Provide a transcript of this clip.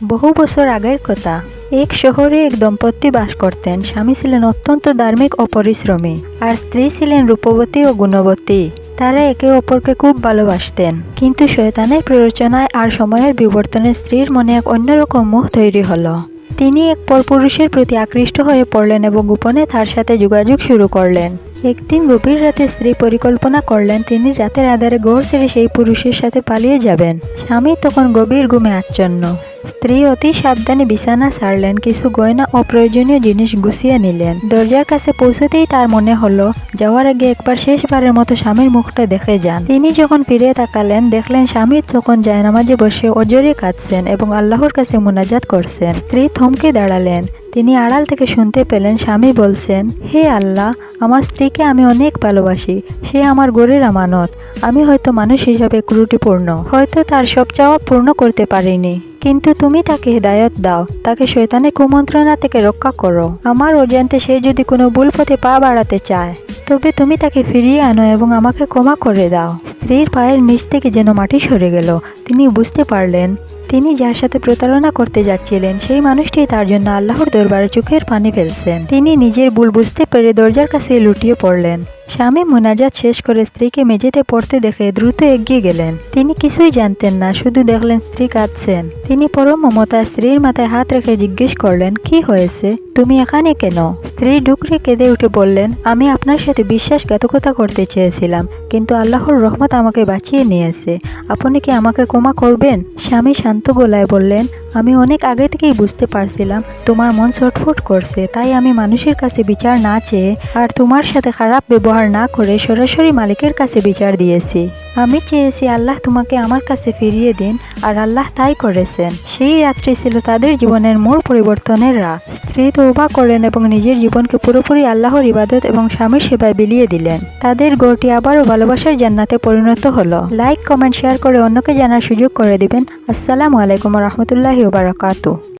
বহু বছর আগের কথা। এক শহরে এক দম্পতি বাস করতেন। স্বামী ছিলেন অত্যন্ত ধার্মিক ও পরিশ্রমী, আর স্ত্রী ছিলেন রূপবতী ও গুণবতী। তারা একে অপরকে খুব ভালোবাসতেন, কিন্তু শয়তানের প্ররোচনায় আর সময়ের বিবর্তনে স্ত্রীর মনে এক অন্যরকম মোহ তৈরি হলো। তিনি এক পরপুরুষের প্রতি আকৃষ্ট হয়ে পড়লেন এবং গোপনে তার সাথে যোগাযোগ শুরু করলেন। একদিন গভীর রাতে স্ত্রী পরিকল্পনা করলেন তিনি রাতের আধারে ঘর ছেড়ে সেই পুরুষের সাথে পালিয়ে যাবেন। স্বামী তখন গভীর ঘুমে আচ্ছন্ন। স্ত্রী অতি সাবধানে বিছানা ছাড়লেন, কিছু গয়না ও প্রয়োজনীয় জিনিস গুছিয়ে নিলেন। দরজার কাছে পৌঁছতেই তার মনে হলো যাওয়ার আগে একবার শেষবারের মতো স্বামীর মুখটা দেখে যান। তিনি যখন ফিরে তাকালেন, দেখলেন স্বামী তখন জায়নামাজে বসে অজরে কাঁদছেন এবং আল্লাহর কাছে মুনাজাত করছেন। স্ত্রী থমকে দাঁড়ালেন। তিনি আড়াল থেকে শুনতে পেলেন স্বামী বলছেন, হে আল্লাহ, আমার স্ত্রীকে আমি অনেক ভালোবাসি। সে আমার ঘরের আমানত। আমি হয়তো মানুষ হিসাবে ত্রুটিপূর্ণ, হয়তো তার সব চাওয়া পূর্ণ করতে পারিনি, কিন্তু তুমি তাকে হিদায়ত দাও, তাকে শয়তানের কুমন্ত্রণা থেকে রক্ষা করো। আমার অজান্তে সে যদি কোনো ভুল পথে পা বাড়াতে চায়, তবে তুমি তাকে ফিরিয়ে আনো এবং আমাকে ক্ষমা করে দাও। স্ত্রীর পায়ের নিচ থেকে যেন মাটি সরে গেল। তিনি বুঝতে পারলেন তিনি যার সাথে প্রতারণা করতে যাচ্ছিলেন সেই মানুষটি তার জন্য আল্লাহর দরবারে চোখের পানি ফেলছেন। তিনি নিজের ভুল বুঝতে পেরে দরজার কাছে লুটিয়ে পড়লেন। স্বামী মুনাজাত শেষ করে স্ত্রীকে মেঝেতে পড়তে দেখে দ্রুত এগিয়ে গেলেন। তিনি কিছুই জানতেন না, শুধু দেখলেন স্ত্রী কাঁদছেন। তিনি পরম মমতা স্ত্রীর মাথায় হাত রেখে জিজ্ঞেস করলেন, কি হয়েছে, তুমি এখানে কেন? স্ত্রী ডুকরে কেঁদে উঠে বললেন, আমি আপনার সাথে বিশ্বাসঘাতকতা করতে চেয়েছিলাম, কিন্তু আল্লাহর রহমত আমাকে বাঁচিয়ে নিয়েছে। আপনি কি আমাকে ক্ষমা করবেন? স্বামী শান্ত গলায় বললেন, আমি অনেক আগে থেকেই বুঝতে পারছিলাম তোমার মন ছটফট করছে, তাই আমি মানুষের কাছে বিচার না চেয়ে আর তোমার সাথে খারাপ ব্যবহার না করে সরাসরি মালিকের কাছে বিচার দিয়েছি। আমি চেয়েছি আল্লাহ তোমাকে আমার কাছে ফিরিয়ে দিন, আর আল্লাহ তাই করেছেন। সেই রাত্রি ছিল তাদের জীবনের মূল পরিবর্তনের রাত। স্ত্রী তওবা করলেন এবং নিজের জীবনকে পুরোপুরি আল্লাহর ইবাদত এবং স্বামীর সেবায় বিলিয়ে দিলেন। তাদের ঘরটি আবারও ভালোবাসার জান্নাতে পরিণত হলো। লাইক, কমেন্ট, শেয়ার করে অন্যকে জানার সুযোগ করে দিবেন। আসসালামু আলাইকুম ওয়া রাহমাতুল্লাহি ওয়া বারাকাতুহু।